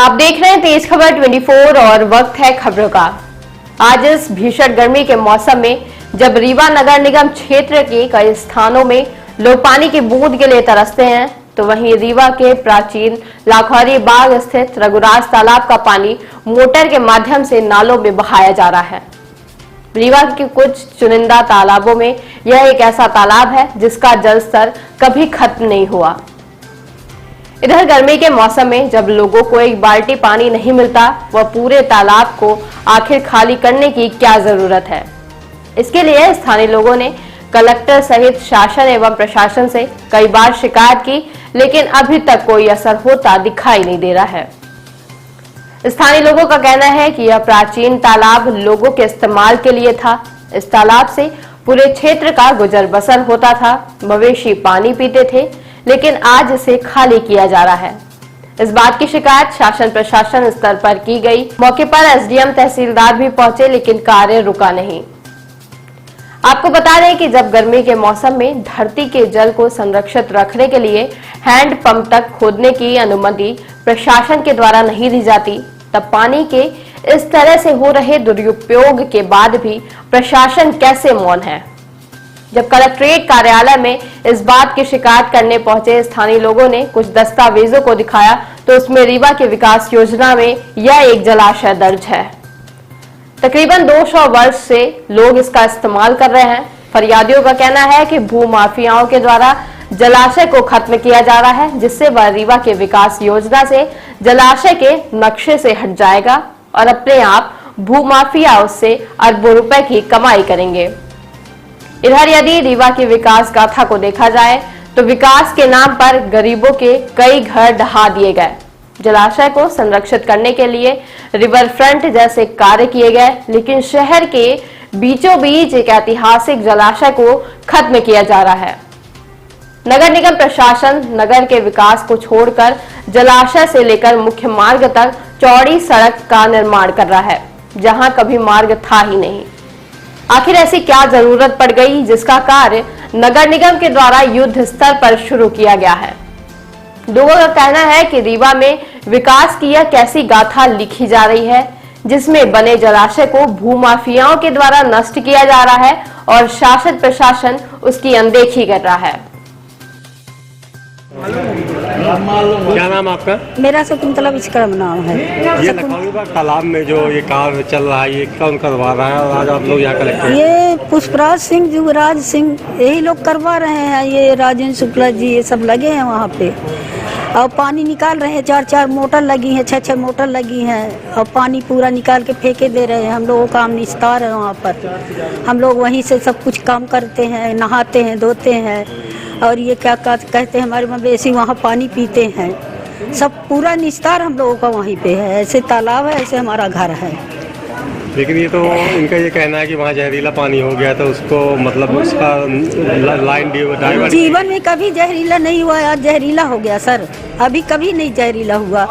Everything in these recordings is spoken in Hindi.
आप देख रहे हैं तेज खबर 24 और वक्त है खबरों का। आज इस भीषण गर्मी के मौसम में जब रीवा नगर निगम क्षेत्र के कई स्थानों में लोग पानी की बूंद के लिए तरसते हैं, तो वहीं रीवा के प्राचीन लाखौरी बाग स्थित रघुराज तालाब का पानी मोटर के माध्यम से नालों में बहाया जा रहा है। रीवा के कुछ चुनिंदा तालाबों में यह एक ऐसा तालाब है जिसका जल स्तर कभी खत्म नहीं हुआ। इधर गर्मी के मौसम में जब लोगों को एक बाल्टी पानी नहीं मिलता, वह पूरे तालाब को आखिर खाली करने की क्या जरूरत है। इसके लिए स्थानीय लोगों ने कलेक्टर सहित शासन एवं प्रशासन से कई बार शिकायत की, लेकिन अभी तक कोई असर होता दिखाई नहीं दे रहा है। स्थानीय लोगों का कहना है कि यह प्राचीन तालाब लोगों के इस्तेमाल के लिए था। इस तालाब से पूरे क्षेत्र का गुजर बसर होता था, मवेशी पानी पीते थे, लेकिन आज इसे खाली किया जा रहा है। इस बात की शिकायत शासन प्रशासन स्तर पर की गई। मौके पर एसडीएम तहसीलदार भी पहुंचे, लेकिन कार्य रुका नहीं। आपको बता दें कि जब गर्मी के मौसम में धरती के जल को संरक्षित रखने के लिए हैंड पंप तक खोदने की अनुमति प्रशासन के द्वारा नहीं दी जाती, तब पानी के इस तरह से हो रहे दुरुपयोग के बाद भी प्रशासन कैसे मौन है। जब कलेक्ट्रेट कार्यालय में इस बात की शिकायत करने पहुंचे स्थानीय लोगों ने कुछ दस्तावेजों को दिखाया, तो उसमें रीवा के विकास योजना में यह एक जलाशय दर्ज है। तकरीबन 200 वर्ष से लोग इसका इस्तेमाल कर रहे हैं। फरियादियों का कहना है कि भू माफियाओं के द्वारा जलाशय को खत्म किया जा रहा है, जिससे वह रीवा के विकास योजना से जलाशय के नक्शे से हट जाएगा और अपने आप भू माफिया उससे अरबों रुपए की कमाई करेंगे। इधर यदि रीवा की विकास गाथा को देखा जाए तो विकास के नाम पर गरीबों के कई घर ढहा दिए गए। जलाशय को संरक्षित करने के लिए रिवर फ्रंट जैसे कार्य किए गए, लेकिन शहर के बीचों बीच एक ऐतिहासिक जलाशय को खत्म किया जा रहा है। नगर निगम प्रशासन नगर के विकास को छोड़कर जलाशय से लेकर मुख्य मार्ग तक चौड़ी सड़क का निर्माण कर रहा है, जहां कभी मार्ग था ही नहीं। आखिर ऐसी क्या जरूरत पड़ गई जिसका कार्य नगर निगम के द्वारा युद्ध स्तर पर शुरू किया गया है। लोगों का कहना है कि रीवा में विकास की यह कैसी गाथा लिखी जा रही है, जिसमें बने जलाशय को भूमाफियाओं के द्वारा नष्ट किया जा रहा है और शासन प्रशासन उसकी अनदेखी कर रहा है। क्या नाम आपका? मेरा शकुंतला विश्वकर्म नाम है। ये लखौरी बाग तालाब में जो ये कार्य चल रहा है, ये कौन करवा रहा है और आज आप लोग यहाँ कलेक्टर? ये पुष्पराज सिंह, युवराज सिंह, यही लोग करवा रहे हैं। ये राजेंद्र शुक्ला जी ये सब लगे हैं वहाँ पे और पानी निकाल रहे हैं। 4-4 मोटर लगी हैं, 6-6 मोटर लगी हैं और पानी पूरा निकाल के फेंके दे रहे हैं। हम लोगों का निस्तार है वहाँ पर। हम लोग वहीं से सब कुछ काम करते हैं, नहाते हैं, धोते हैं और ये क्या कहते हैं, हमारे मवेशी वहाँ पानी पीते हैं। सब पूरा निस्तार हम लोगों का वहीं पे है। ऐसे तालाब है, ऐसे हमारा घर है। लेकिन ये तो इनका ये कहना है कि वहाँ जहरीला पानी हो गया, तो उसको मतलब उसका लाइन डाइवर्ट। जीवन में कभी जहरीला नहीं हुआ, आज जहरीला हो गया सर। अभी कभी नहीं जहरीला हुआ।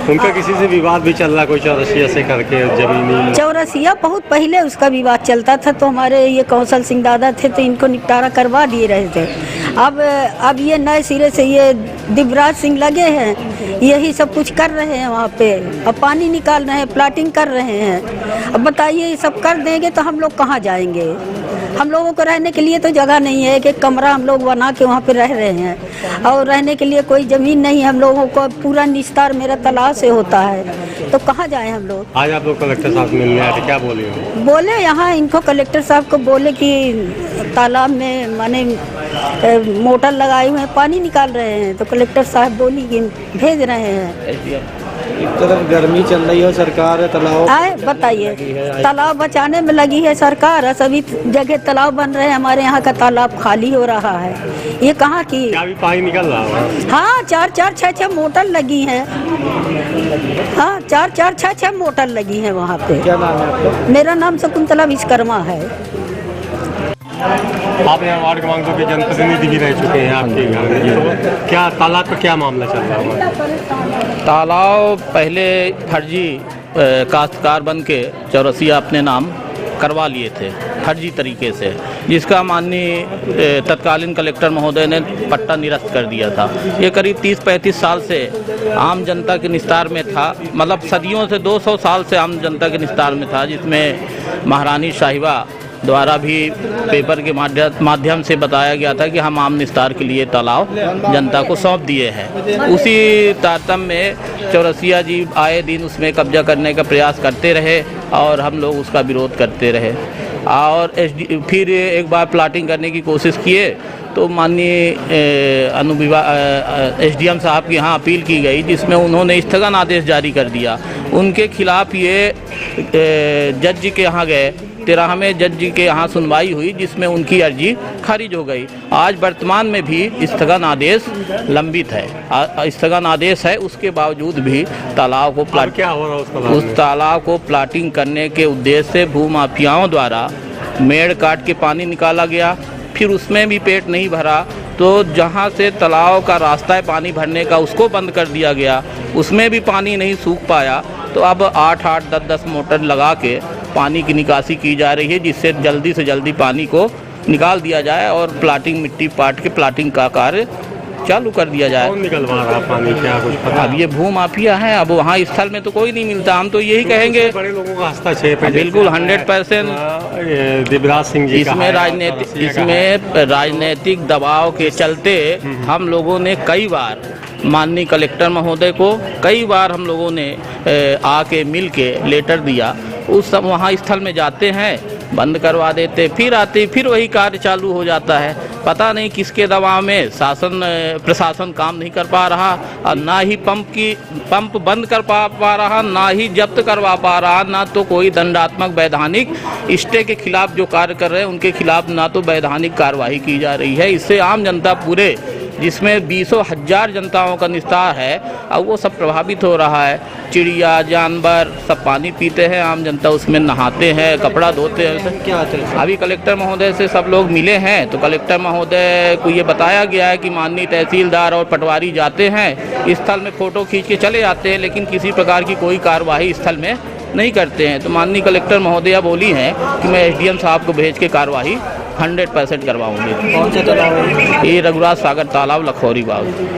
उनका किसी से विवाद भी चल रहा, कोई चौरसिया से करके जमीनी। चौरसिया बहुत पहले उसका विवाद चलता था, तो हमारे ये कौशल सिंह दादा थे तो इनको निपटारा करवा दिए रहे थे। अब ये नए सिरे से ये दिवराज सिंह लगे हैं, यही सब कुछ कर रहे हैं वहाँ पे। अब पानी निकाल रहे हैं, प्लाटिंग कर रहे हैं। अब बताइए, ये सब कर देंगे तो हम लोग कहाँ जाएंगे? हम लोगों को रहने के लिए तो जगह नहीं है। एक कमरा हम लोग बना के वहाँ पे रह रहे हैं और रहने के लिए कोई जमीन नहीं है। हम लोगों को पूरा निस्तार मेरा तालाब से होता है, तो कहाँ जाएं हम लोग? आज आप लोग कलेक्टर साहब मिलने आए थे, क्या बोले? बोले यहाँ इनको कलेक्टर साहब को बोले कि तालाब में माने मोटर लगाए हुए हैं, पानी निकाल रहे हैं, तो कलेक्टर साहब बोली कि भेज रहे हैं। एक तरफ गर्मी चल रही है, सरकार तालाब आए बताइए, तालाब बचाने में लगी है सरकार। सभी जगह तालाब बन रहे हैं, हमारे यहाँ का तालाब खाली हो रहा है। ये कहाँ की? क्या भी पानी निकल रहा है? हाँ, 4-4, 6-6 मोटर लगी हैं। हाँ, 4-4, 6-6 मोटर लगी हैं वहाँ पे। क्या नाम है आपका? मेरा नाम शकुंतला विश्वकर्मा है। आप यहाँ वार्ड क्रमांक 2 के जनप्रतिनिधि भी रह चुके हैं आपके घर में, तो क्या तालाब का क्या मामला चल रहा है? तालाब पहले फर्जी काश्तकार बन के चौरसिया अपने नाम करवा लिए थे फर्जी तरीके से, जिसका माननीय तत्कालीन कलेक्टर महोदय ने पट्टा निरस्त कर दिया था। ये करीब 30-35 साल से आम जनता के निस्तार में था, मतलब सदियों से 200 साल से आम जनता के निस्तार में था, जिसमें महारानी साहिबा द्वारा भी पेपर के माध्यम से बताया गया था कि हम आम निस्तार के लिए तालाब जनता को सौंप दिए हैं। उसी तारतम्य में चौरसिया जी आए दिन उसमें कब्जा करने का प्रयास करते रहे और हम लोग उसका विरोध करते रहे और फिर एक बार प्लाटिंग करने की कोशिश किए तो माननीय एसडीएम साहब के यहाँ अपील की गई, जिसमें उन्होंने स्थगन आदेश जारी कर दिया। उनके खिलाफ ये जज जी के यहाँ गए, 13वें जज जी के यहाँ सुनवाई हुई, जिसमें उनकी अर्जी खारिज हो गई। आज वर्तमान में भी स्थगन आदेश लंबित है, स्थगन आदेश है, उसके बावजूद भी तालाब को उस तालाब को प्लाटिंग करने के उद्देश्य से भूमाफियाओं द्वारा मेड़ काट के पानी निकाला गया, फिर उसमें भी पेट नहीं भरा तो जहाँ से तालाब का रास्ता है पानी भरने का उसको बंद कर दिया गया, उसमें भी पानी नहीं सूख पाया। तो अब 8-8, 10-10 मोटर लगा के पानी की निकासी की जा रही है, जिससे जल्दी से जल्दी पानी को निकाल दिया जाए और प्लाटिंग मिट्टी पाट के प्लाटिंग का कार्य चालू कर दिया जाए। कौन निकलवा रहा पानी, क्या कुछ पता? अब ये भूमाफिया है, अब वहाँ स्थल में तो कोई नहीं मिलता। हम तो यही कहेंगे बड़े लोगों का हस्तक्षेप है, बिल्कुल 100%। दिव्यराज सिंह जी इसमें राजनीतिक दबाव के चलते हम लोगों ने कई बार माननीय कलेक्टर महोदय को कई बार हम लोगों ने आके मिल के लेटर दिया। उस सब वहाँ स्थल में जाते हैं, बंद करवा देते, फिर आते, फिर वही कार्य चालू हो जाता है। पता नहीं किसके दबाव में प्रशासन काम नहीं कर पा रहा और ना ही पंप बंद कर पा रहा, ना ही जब्त करवा पा रहा, ना तो कोई दंडात्मक वैधानिक स्टे के खिलाफ जो कार्य कर रहे हैं उनके खिलाफ ना तो वैधानिक कार्रवाई की जा रही है। इससे आम जनता पूरे, जिसमें 20,000 जनताओं का निस्तार है, अब वो सब प्रभावित हो रहा है। चिड़िया जानवर सब पानी पीते हैं, आम जनता उसमें नहाते हैं, कपड़ा धोते हैं। क्या अभी कलेक्टर महोदय से सब लोग मिले हैं तो कलेक्टर महोदय को ये बताया गया है कि माननीय तहसीलदार और पटवारी जाते हैं स्थल में, फ़ोटो खींच के चले जाते हैं, लेकिन किसी प्रकार की कोई कार्रवाई स्थल में नहीं करते हैं। तो माननीय कलेक्टर महोदया बोली हैं कि मैं एसडीएम साहब को भेज के कार्रवाई 100% करवाऊंगी। कौन सा तालाब है? ये रघुराज सागर तालाब, लखौरी बाग।